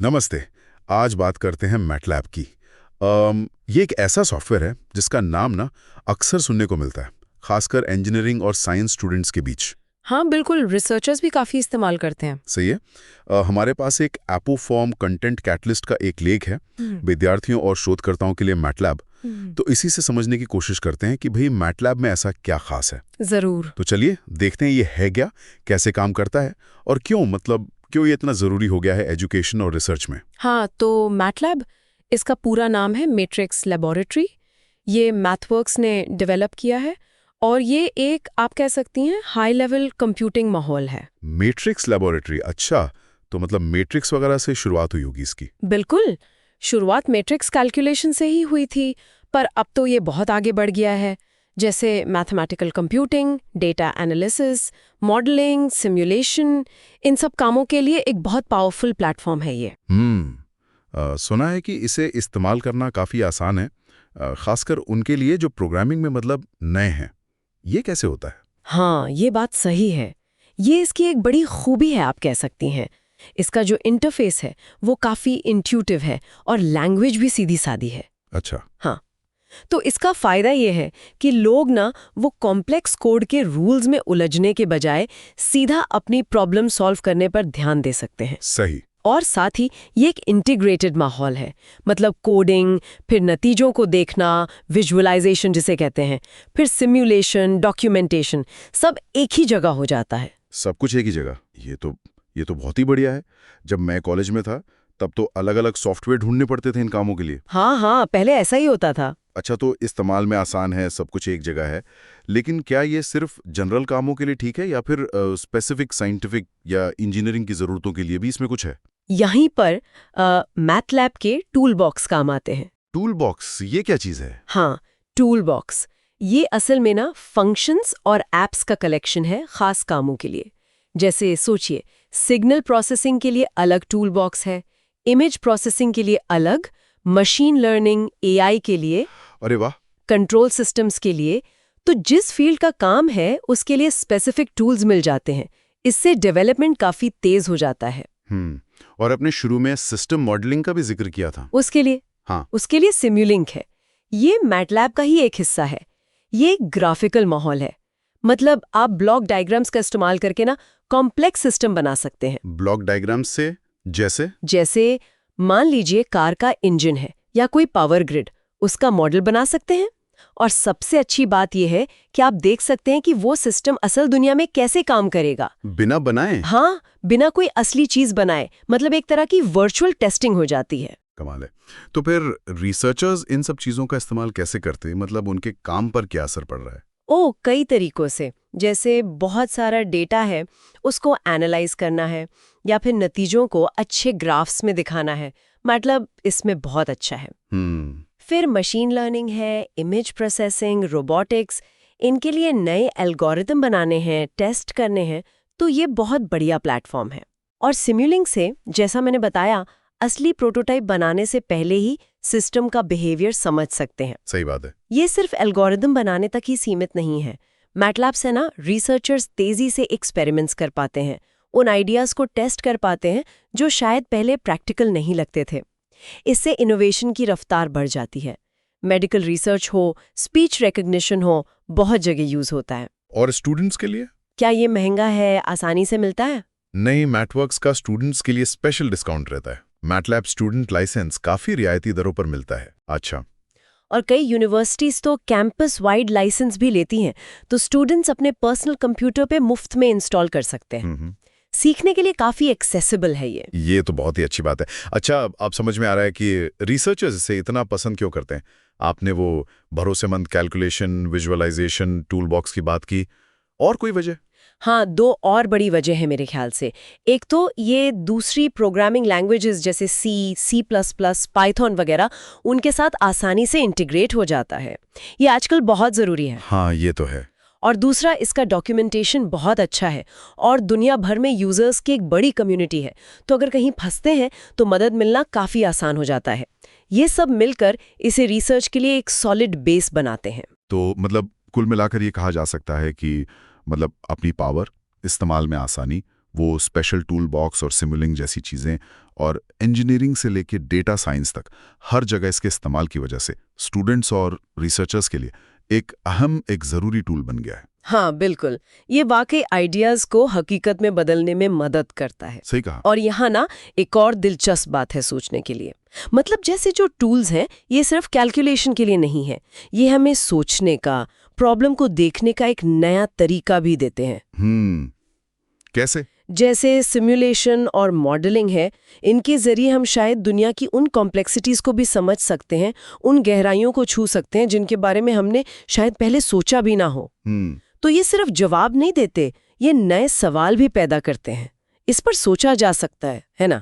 नमस्ते। आज बात करते हैं मैटलैब की। ये एक ऐसा सॉफ्टवेयर है जिसका नाम ना अक्सर सुनने को मिलता है, खासकर इंजीनियरिंग और साइंस स्टूडेंट्स के बीच। हाँ बिल्कुल, रिसर्चर्स भी काफ़ी इस्तेमाल करते हैं। सही है। हमारे पास एक एपोफॉर्म कंटेंट कैटलिस्ट का एक लेख है, हम्म, विद्यार्थियों और शोधकर्ताओं के लिए मैटलैब। हम्म, तो इसी से समझने की कोशिश करते हैं कि भाई मैटलैब में ऐसा क्या खास है। ज़रूर। तो चलिए देखते हैं ये है क्या, कैसे काम करता है और क्यों ये इतना ज़रूरी हो गया है एजुकेशन और रिसर्च में। हाँ, तो मैटलैब, इसका पूरा नाम है मैट्रिक्स लेबोरेटरी। ये मैथवर्क्स ने डेवलप किया है और ये एक, आप कह सकती हैं, हाई लेवल कंप्यूटिंग माहौल है। मैट्रिक्स लेबोरेटरी, अच्छा। तो मतलब मैट्रिक्स वगैरह से शुरुआत हुई होगी इसकी। बिल्कुल, शुरुआत मैट्रिक्स कैलकुलेशन से ही हुई थी, पर अब तो ये बहुत आगे बढ़ गया है। जैसे mathematical computing, data analysis, modelling, simulation, इन सब कामों के लिए एक बहुत पावरफुल प्लेटफॉर्म है ये। सुना है कि इसे इस्तेमाल करना काफ़ी आसान है, खासकर उनके लिए जो प्रोग्रामिंग में मतलब नए हैं। ये कैसे होता है? हाँ, ये बात सही है। ये इसकी एक बड़ी खूबी है, आप कह सकती हैं। इसका जो इंटरफेस है वो काफ़ी इंट्यूटिव है और लैंग्वेज भी सीधी-सादी है। अच्छा। हाँ, तो इसका फ़ायदा ये है कि लोग ना वो कॉम्प्लेक्स कोड के रूल्स में उलझने के बजाय सीधा अपनी प्रॉब्लम सॉल्व करने पर ध्यान दे सकते हैं। सही। और साथ ही ये एक इंटीग्रेटेड माहौल है, मतलब कोडिंग, फिर नतीजों को देखना, विजुअलाइजेशन जिसे कहते हैं, फिर सिम्युलेशन, डॉक्यूमेंटेशन, सब एक ही जगह हो जाता है। सब कुछ एक ही जगह। ये तो बहुत ही बढ़िया है। जब मैं कॉलेज में था तब तो अलग-अलग सॉफ्टवेयर ढूंढने पड़ते थे इन कामों के लिए। हाँ हाँ, पहले ऐसा ही होता था। अच्छा, तो इस्तेमाल में आसान है, सब कुछ एक जगह है। लेकिन क्या ये सिर्फ जनरल कामों के लिए ठीक है या फिर स्पेसिफिक साइंटिफिक या इंजीनियरिंग की ज़रूरतों के लिए भी इसमें कुछ है? यहीं पर मैथलैब के टूल बॉक्स काम आते हैं। टूल बॉक्स, ये क्या चीज़ है? हाँ, टूल बॉक्स ये असल में ना फंक्शंस और एप्स का कलेक्शन है खास कामों के लिए। जैसे सोचिए, सिग्नल प्रोसेसिंग के लिए अलग टूल बॉक्स है, इमेज प्रोसेसिंग के लिए अलग, मशीन लर्निंग एआई के लिए, अरे वाह! कंट्रोल सिस्टम्स के लिए। तो जिस फील्ड का काम है उसके लिए स्पेसिफिक टूल्स मिल जाते हैं। इससे डेवलपमेंट काफी तेज हो जाता है। हम्म। और अपने शुरू में सिस्टम मॉडलिंग का भी जिक्र किया था। उसके लिए हाँ। उसके लिए सिम्युलिंक है। ये मैटलैब का ही एक हिस्सा है। ये एक ग्राफिकल माहौल है, मतलब आप ब्लॉक डायग्राम्स का इस्तेमाल करके ना कॉम्प्लेक्स सिस्टम बना सकते हैं। ब्लॉक डायग्राम्स से जैसे? जैसे मान लीजिए कार का इंजन है या कोई पावर ग्रिड, उसका मॉडल बना सकते हैं। और सबसे अच्छी बात यह है कि आप देख सकते हैं कि वो सिस्टम असल दुनिया में कैसे काम करेगा। बिना बनाए? हाँ, बिना कोई असली चीज बनाए, मतलब एक तरह की वर्चुअल टेस्टिंग हो जाती है। कमाल है। तो फिर रिसर्चर्स इन सब चीज़ों का इस्तेमाल कैसे करते हैं? मतलब उनके काम पर क्या असर पड़ रहा है? कई तरीकों से। जैसे बहुत सारा डेटा है, उसको एनालाइज करना है या फिर नतीजों को अच्छे ग्राफ्स में दिखाना है, मतलब इसमें बहुत अच्छा है। हम्म। फिर मशीन लर्निंग है, इमेज प्रोसेसिंग, रोबोटिक्स, इनके लिए नए एल्गोरिदम बनाने हैं, टेस्ट करने हैं, तो ये बहुत बढ़िया प्लेटफॉर्म है। और सिम्युलिंग से, जैसा मैंने बताया, असली प्रोटोटाइप बनाने से पहले ही सिस्टम का बिहेवियर समझ सकते हैं। सही बात है। ये सिर्फ एल्गोरिदम बनाने तक ही सीमित नहीं है। मैटलैब से ना रिसर्चर्स तेजी से एक्सपेरिमेंट्स कर पाते हैं, उन आइडियाज को टेस्ट कर पाते हैं जो शायद पहले प्रैक्टिकल नहीं लगते थे। इससे इनोवेशन की रफ्तार बढ़ जाती है। मेडिकल रिसर्च हो, स्पीच रिकग्निशन हो, बहुत जगह यूज होता है। और स्टूडेंट्स के लिए? क्या ये महंगा है, आसानी से मिलता है? नहीं, मैथवर्क्स का स्टूडेंट्स के लिए स्पेशल डिस्काउंट रहता है। मैटलैब स्टूडेंट लाइसेंस काफ़ी रियायती दरों पर मिलता है। अच्छा। और कई यूनिवर्सिटीज तो कैंपस वाइड लाइसेंस भी लेती हैं, तो स्टूडेंट्स अपने पर्सनल कंप्यूटर पे मुफ्त में इंस्टॉल कर सकते हैं। सीखने के लिए काफी एक्सेसिबल है ये। ये तो बहुत ही अच्छी बात है। अच्छा, अब समझ में आ रहा है कि रिसर्चर्स इसे इतना पसंद क्यों करते हैं। आपने वो भरोसेमंद कैलकुलेशन, विजुअलाइजेशन, टूल बॉक्स की बात की, और कोई वजह? हाँ, दो और बड़ी वजह है मेरे ख्याल से। एक तो ये दूसरी प्रोग्रामिंग लैंग्वेजेस जैसे सी, सी प्लस प्लस, पाइथन वगैरह, उनके साथ आसानी से इंटीग्रेट हो जाता है। ये आजकल बहुत ज़रूरी है। हाँ, ये तो है। और दूसरा, इसका डॉक्यूमेंटेशन बहुत अच्छा है और दुनिया भर में यूजर्स की एक बड़ी कम्युनिटी है, तो अगर कहीं फंसते हैं तो मदद मिलना काफ़ी आसान हो जाता है। ये सब मिलकर इसे रिसर्च के लिए एक सॉलिड बेस बनाते हैं। तो मतलब कुल मिलाकर ये कहा जा सकता है कि मतलब अपनी पावर, इस्तेमाल में आसानी, वो स्पेशल टूल बॉक्स और सिमुलिंग जैसी चीज़ें और इंजीनियरिंग से लेके डेटा साइंस तक हर जगह इसके इस्तेमाल की वजह से स्टूडेंट्स और रिसर्चर्स के लिए एक ज़रूरी टूल बन गया है। हाँ बिल्कुल, ये वाकई आइडियाज को हकीकत में बदलने में मदद करता है। सही कहा। और यहाँ ना एक और दिलचस्प बात है सोचने के लिए। मतलब जैसे जो टूल्स हैं ये सिर्फ कैलकुलेशन के लिए नहीं है, ये हमें सोचने का, प्रॉब्लम को देखने का एक नया तरीका भी देते हैं। कैसे? जैसे सिमुलेशन और मॉडलिंग है, इनके जरिए हम शायद दुनिया की उन कॉम्प्लेक्सिटीज को भी समझ सकते हैं, उन गहराइयों को छू सकते हैं जिनके बारे में हमने शायद पहले सोचा भी ना हो। तो ये सिर्फ जवाब नहीं देते, ये नए सवाल भी पैदा करते हैं। इस पर सोचा जा सकता है ना?